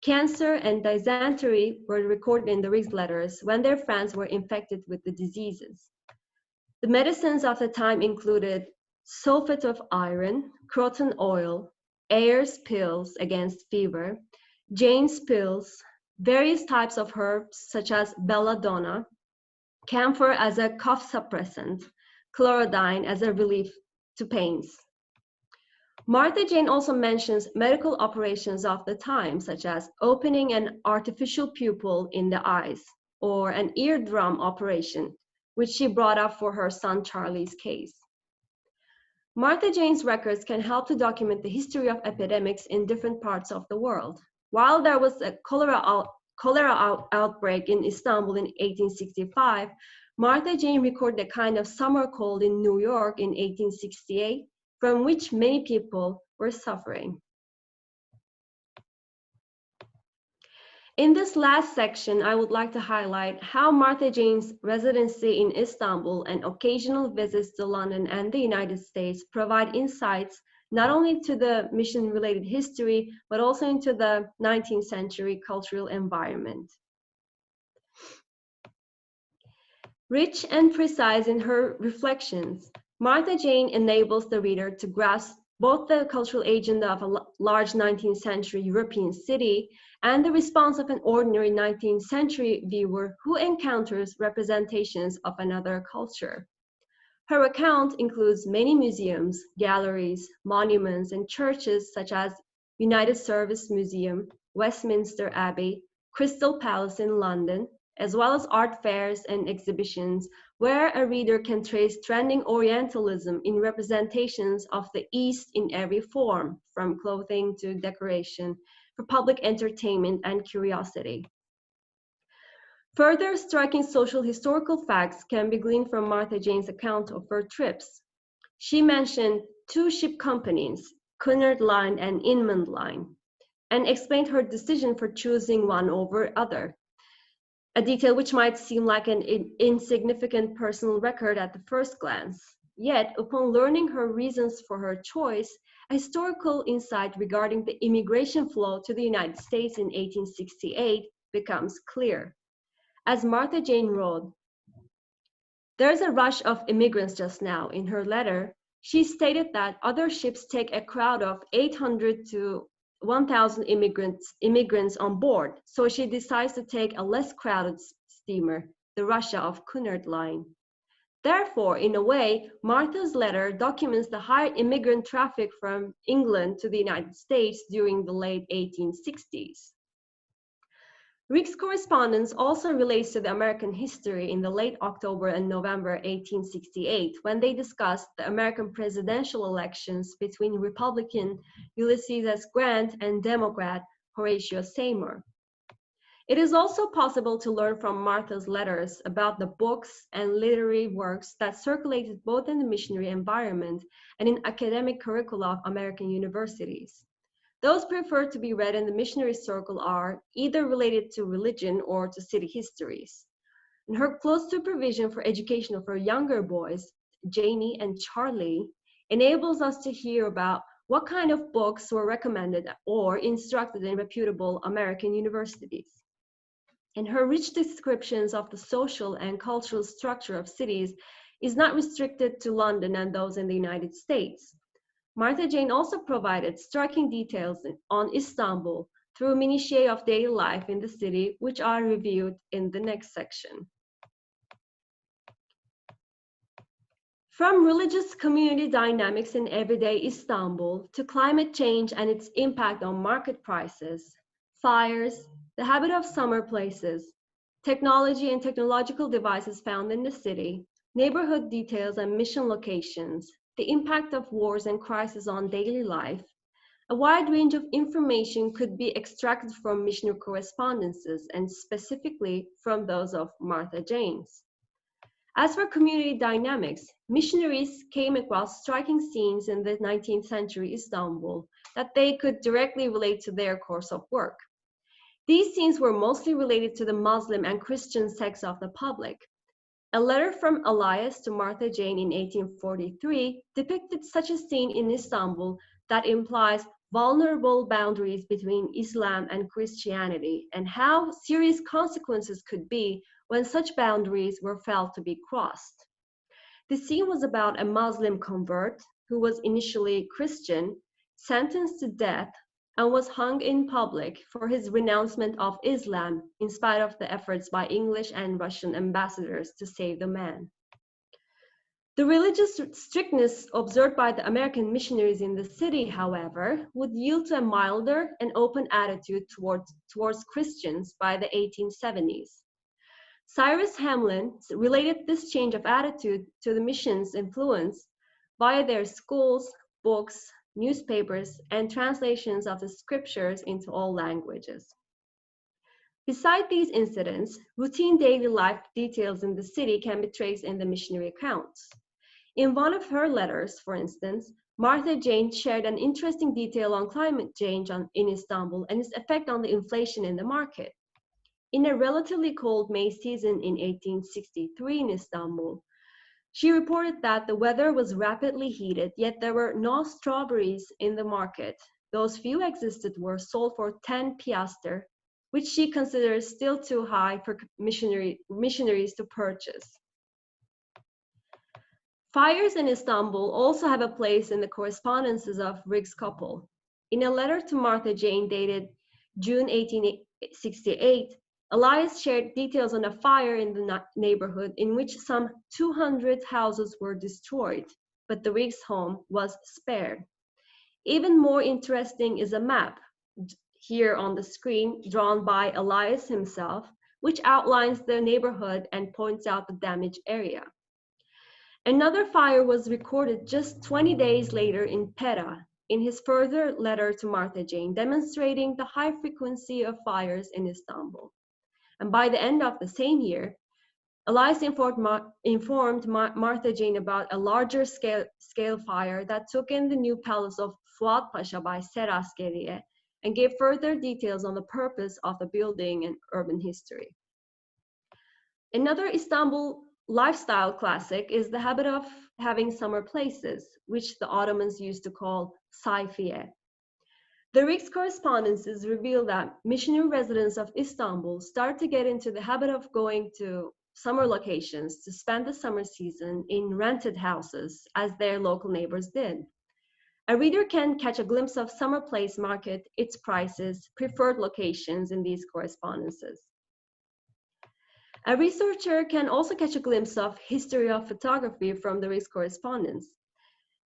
[SPEAKER 3] cancer and dysentery were recorded in the Riggs letters when their friends were infected with the diseases. The medicines of the time included sulfate of iron, croton oil, Ayer's pills against fever, Jane's pills, various types of herbs such as belladonna, camphor as a cough suppressant, chlorodyne as a relief to pains. Martha Jane also mentions medical operations of the time, such as opening an artificial pupil in the eyes or an eardrum operation, which she brought up for her son Charlie's case. Martha Jane's records can help to document the history of epidemics in different parts of the world. While there was a cholera outbreak in Istanbul in 1865, Martha Jane recorded a kind of summer cold in New York in 1868, from which many people were suffering. In this last section, I would like to highlight how Martha Jane's residency in Istanbul and occasional visits to London and the United States provide insights not only to the mission-related history, but also into the 19th century cultural environment. Rich and precise in her reflections, Martha Jane enables the reader to grasp both the cultural agenda of a large 19th century European city and the response of an ordinary 19th century viewer who encounters representations of another culture. Her account includes many museums, galleries, monuments, and churches such as United Service Museum, Westminster Abbey, Crystal Palace in London, as well as art fairs and exhibitions where a reader can trace trending Orientalism in representations of the East in every form, from clothing to decoration, for public entertainment and curiosity. Further striking social historical facts can be gleaned from Martha Jane's account of her trips. She mentioned two ship companies, Cunard Line and Inland Line, and explained her decision for choosing one over other, a detail which might seem like an insignificant personal record at the first glance. Yet, upon learning her reasons for her choice, a historical insight regarding the immigration flow to the United States in 1868 becomes clear. As Martha Jane wrote, "There's a rush of immigrants just now." In her letter, she stated that other ships take a crowd of 800 to 1,000 immigrants on board, so she decides to take a less crowded steamer, the Russia of Cunard Line. Therefore, in a way, Martha's letter documents the high immigrant traffic from England to the United States during the late 1860s. Riggs' correspondence also relates to the American history in the late October and November 1868, when they discussed the American presidential elections between Republican Ulysses S. Grant and Democrat Horatio Seymour. It is also possible to learn from Martha's letters about the books and literary works that circulated both in the missionary environment and in academic curricula of American universities. Those preferred to be read in the missionary circle are either related to religion or to city histories. And her close supervision for education of her younger boys, Janie and Charlie, enables us to hear about what kind of books were recommended or instructed in reputable American universities. And her rich descriptions of the social and cultural structure of cities is not restricted to London and those in the United States. Martha Jane also provided striking details on Istanbul through minutiae of daily life in the city, which are reviewed in the next section. From religious community dynamics in everyday Istanbul to climate change and its impact on market prices, fires, the habit of summer places, technology and technological devices found in the city, neighborhood details and mission locations, the impact of wars and crises on daily life, a wide range of information could be extracted from missionary correspondences and specifically from those of Martha Jane's. As for community dynamics, missionaries came across striking scenes in the 19th century Istanbul that they could directly relate to their course of work. These scenes were mostly related to the Muslim and Christian sects of the public. A letter from Elias to Martha Jane in 1843 depicted such a scene in Istanbul that implies vulnerable boundaries between Islam and Christianity and how serious consequences could be when such boundaries were felt to be crossed. The scene was about a Muslim convert who was initially Christian, sentenced to death, and was hung in public for his renouncement of Islam in spite of the efforts by English and Russian ambassadors to save the man. The religious strictness observed by the American missionaries in the city, however, would yield to a milder and open attitude towards Christians by the 1870s. Cyrus Hamlin related this change of attitude to the mission's influence via their schools, books, newspapers, and translations of the scriptures into all languages. Beside these incidents, routine daily life details in the city can be traced in the missionary accounts. In one of her letters, for instance, Martha Jane shared an interesting detail on climate change in Istanbul and its effect on the inflation in the market. In a relatively cold May season in 1863 in Istanbul, she reported that the weather was rapidly heated, yet there were no strawberries in the market. Those few existed were sold for 10 piaster, which she considers still too high for missionaries to purchase. Fires in Istanbul also have a place in the correspondences of Riggs couple. In a letter to Martha Jane dated June 1868, Elias shared details on a fire in the neighborhood in which some 200 houses were destroyed, but the Riggs home was spared. Even more interesting is a map here on the screen drawn by Elias himself, which outlines the neighborhood and points out the damaged area. Another fire was recorded just 20 days later in Pera, in his further letter to Martha Jane, demonstrating the high frequency of fires in Istanbul. And by the end of the same year, Elias informed Martha Jane about a larger scale fire that took in the new palace of Fuat Pasha by Seraskeriye, and gave further details on the purpose of the building and urban history. Another Istanbul lifestyle classic is the habit of having summer places, which the Ottomans used to call sayfiye. The Riggs correspondences reveal that missionary residents of Istanbul start to get into the habit of going to summer locations to spend the summer season in rented houses, as their local neighbors did. A reader can catch a glimpse of summer place market, its prices, preferred locations in these correspondences. A researcher can also catch a glimpse of history of photography from the Riggs correspondence.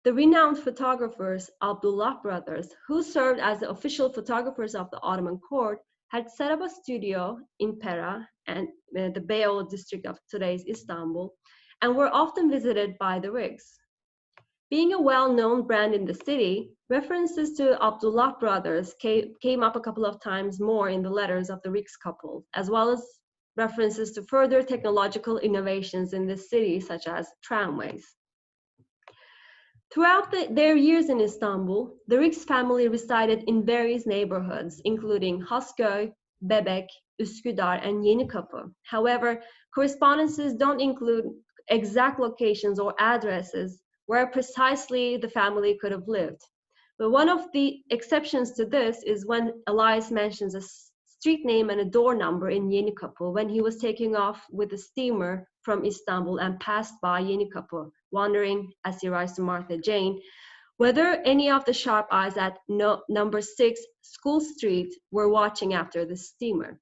[SPEAKER 3] The renowned photographers Abdullah brothers, who served as the official photographers of the Ottoman court, had set up a studio in Pera and the Beyoğlu district of today's Istanbul, and were often visited by the Riggs. Being a well-known brand in the city, references to Abdullah brothers came up a couple of times more in the letters of the Riggs couple, as well as references to further technological innovations in the city, such as tramways. Throughout their years in Istanbul, the Riggs family resided in various neighborhoods, including Hasköy, Bebek, Üsküdar, and Yennicapha. However, correspondences don't include exact locations or addresses where precisely the family could have lived. But one of the exceptions to this is when Elias mentions a street name and a door number in Yennicapha when he was taking off with a steamer from Istanbul and passed by Yennicapha, wondering, as he writes to Martha Jane, whether any of the sharp eyes at number 6 School Street were watching after the steamer.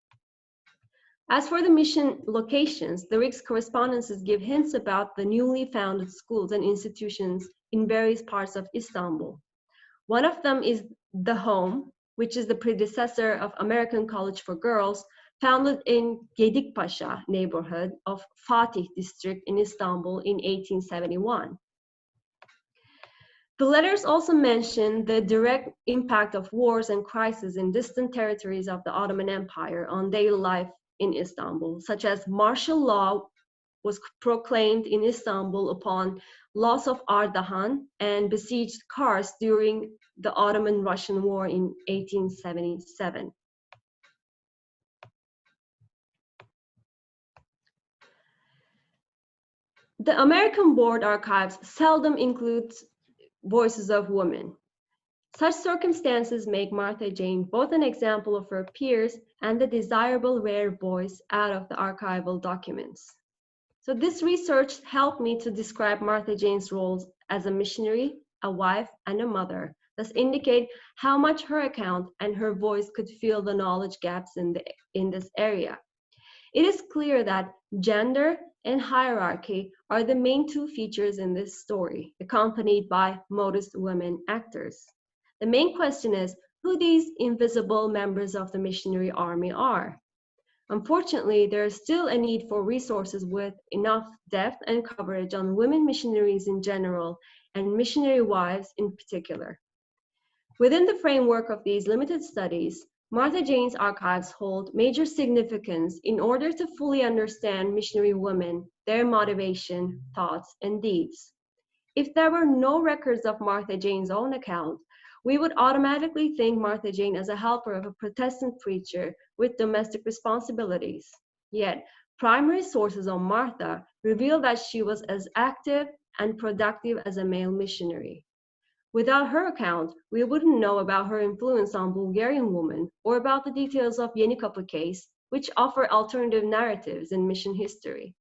[SPEAKER 3] As for the mission locations, the Riggs correspondences give hints about the newly founded schools and institutions in various parts of Istanbul. One of them is The Home, which is the predecessor of American College for Girls, founded in Gedikpaşa neighborhood of Fatih district in Istanbul in 1871. The letters also mention the direct impact of wars and crises in distant territories of the Ottoman Empire on daily life in Istanbul, such as martial law was proclaimed in Istanbul upon loss of Ardahan and besieged Kars during the Ottoman-Russian War in 1877. The American Board archives seldom include voices of women. Such circumstances make Martha Jane both an example of her peers and the desirable rare voice out of the archival documents. So this research helped me to describe Martha Jane's roles as a missionary, a wife, and a mother, thus indicate how much her account and her voice could fill the knowledge gaps in this area. It is clear that gender and hierarchy are the main two features in this story, accompanied by modest women actors. The main question is who these invisible members of the missionary army are. Unfortunately, there is still a need for resources with enough depth and coverage on women missionaries in general and missionary wives in particular. Within the framework of these limited studies, Martha Jane's archives hold major significance in order to fully understand missionary women, their motivation, thoughts, and deeds. If there were no records of Martha Jane's own account, we would automatically think Martha Jane as a helper of a Protestant preacher with domestic responsibilities. Yet, primary sources on Martha reveal that she was as active and productive as a male missionary. Without her account, we wouldn't know about her influence on Bulgarian women or about the details of Yennicapha case, which offer alternative narratives in mission history.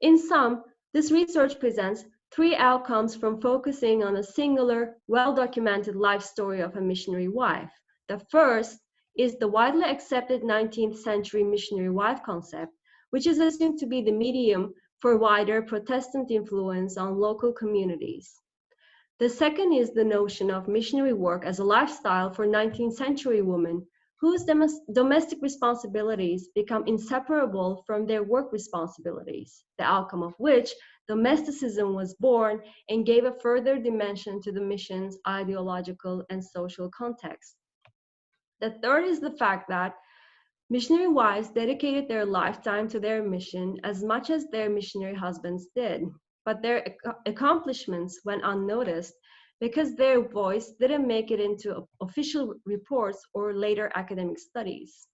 [SPEAKER 3] In sum, this research presents three outcomes from focusing on a singular, well-documented life story of a missionary wife. The first is the widely accepted 19th century missionary wife concept, which is assumed to be the medium for wider Protestant influence on local communities. The second is the notion of missionary work as a lifestyle for 19th century women whose domestic responsibilities become inseparable from their work responsibilities, the outcome of which domesticism was born and gave a further dimension to the mission's ideological and social context. The third is the fact that missionary wives dedicated their lifetime to their mission as much as their missionary husbands did, but their accomplishments went unnoticed because their voice didn't make it into official reports or later academic studies.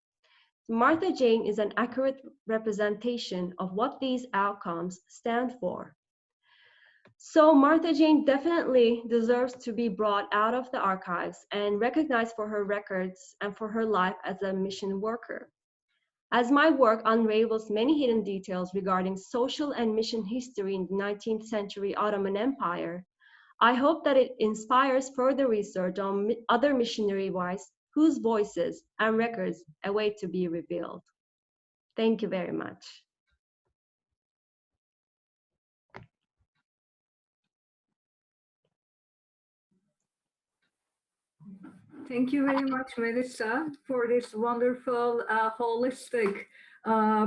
[SPEAKER 3] Martha Jane is an accurate representation of what these outcomes stand for. So Martha Jane definitely deserves to be brought out of the archives and recognized for her records and for her life as a mission worker. As my work unravels many hidden details regarding social and mission history in the 19th century Ottoman Empire, I hope that it inspires further research on other missionary wives whose voices and records await to be revealed. Thank you very much.
[SPEAKER 1] Thank you very much, Melissa, for this wonderful, holistic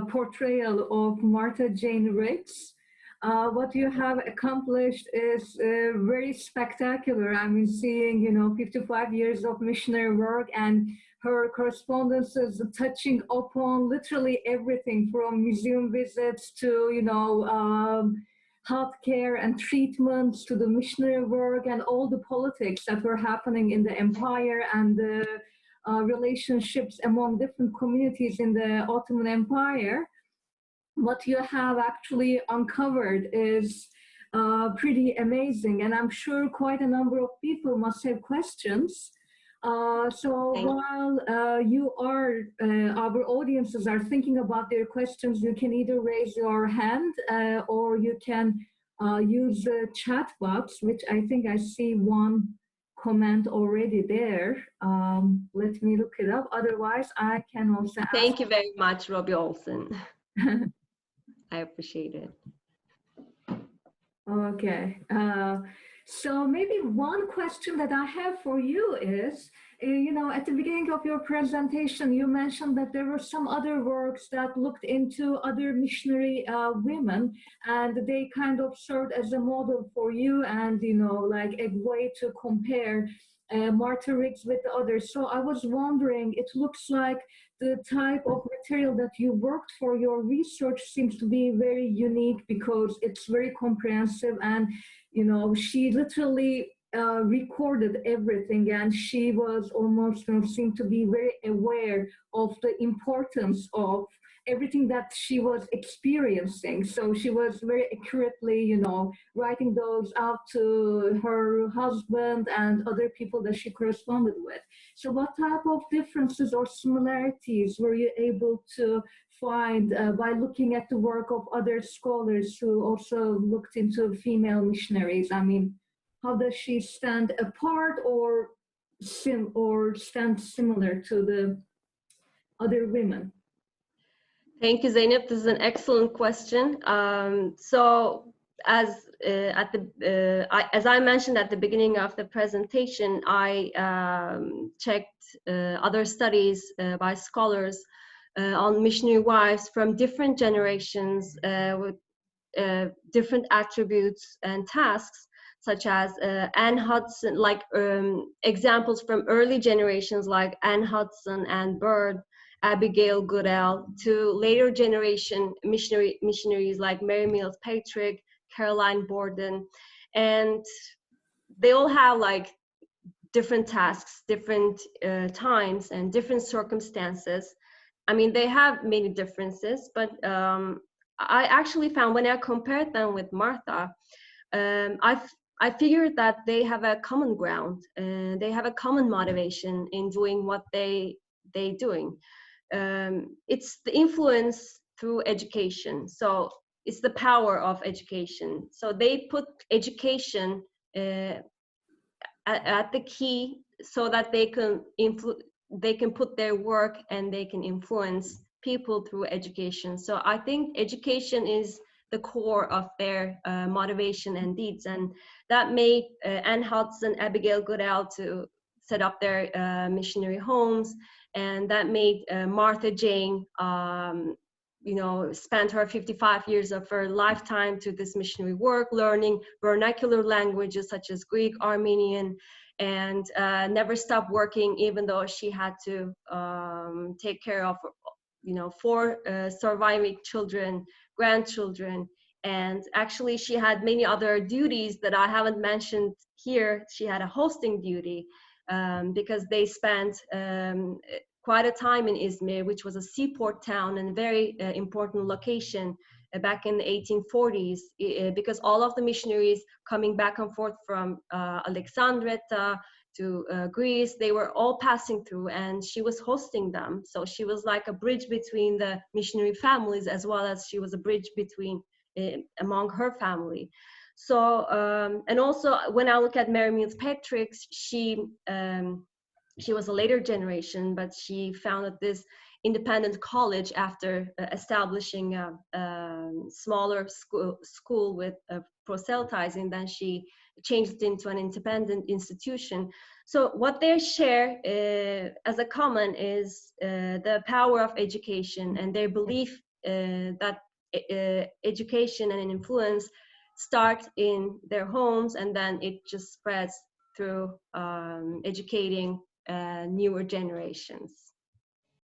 [SPEAKER 1] portrayal of Martha Jane Riggs. What you have accomplished is very spectacular. I mean, seeing, 55 years of missionary work and her correspondences touching upon literally everything from museum visits to, healthcare and treatments to the missionary work and all the politics that were happening in the empire and the relationships among different communities in the Ottoman Empire. What you have actually uncovered is pretty amazing, and I'm sure quite a number of people must have questions. So while our audiences are thinking about their questions, you can either raise your hand or you can use the chat box, which I think I see one comment already there. Let me look it up. Otherwise, I can also ask.
[SPEAKER 3] Thank you very much, Robbie Olson. I appreciate it.
[SPEAKER 1] Okay. So maybe one question that I have for you is, at the beginning of your presentation, you mentioned that there were some other works that looked into other missionary women, and they kind of served as a model for you and, like a way to compare Martha Riggs with the others. So I was wondering, it looks like the type of material that you worked for your research seems to be very unique because it's very comprehensive and, she literally recorded everything, and she was almost seemed to be very aware of the importance of everything that she was experiencing. So she was very accurately, writing those out to her husband and other people that she corresponded with. So what type of differences or similarities were you able to find by looking at the work of other scholars who also looked into female missionaries? I mean, how does she stand apart or stand similar to the other women?
[SPEAKER 3] Thank you, Zeynep. This is an excellent question. So, as I mentioned at the beginning of the presentation, I checked other studies by scholars on missionary wives from different generations with different attributes and tasks, such as Anne Hudson, like examples from early generations like Anne Hudson and Bird, Abigail Goodell, to later generation missionaries like Mary Mills Patrick, Caroline Borden, and they all have like different tasks, different times, and different circumstances. I mean, they have many differences, but I actually found when I compared them with Martha, I figured that they have a common ground, and they have a common motivation in doing what they doing. It's the influence through education. So it's the power of education. So they put education at the key so that they can put their work and they can influence people through education. So I think education is the core of their motivation and deeds, and that made Anne Hudson, Abigail Goodell to set up their missionary homes, and that made Martha Jane spent her 55 years of her lifetime to this missionary work, learning vernacular languages such as Greek, Armenian, and never stopped working, even though she had to take care of 4 surviving children, grandchildren. And actually she had many other duties that I haven't mentioned here. She had a hosting duty because they spent quite a time in Izmir, which was a seaport town and a very important location back in the 1840s, because all of the missionaries coming back and forth from Alexandretta to Greece, they were all passing through, and she was hosting them. So she was like a bridge between the missionary families, as well as she was a bridge between among her family. So and also when I look at Mary Mills Patrick, she was a later generation, but she founded this independent college after establishing a smaller school with proselytizing. Then she changed it into an independent institution. So what they share as a common is the power of education and their belief that education and influence start in their homes, and then it just spreads through educating newer generations.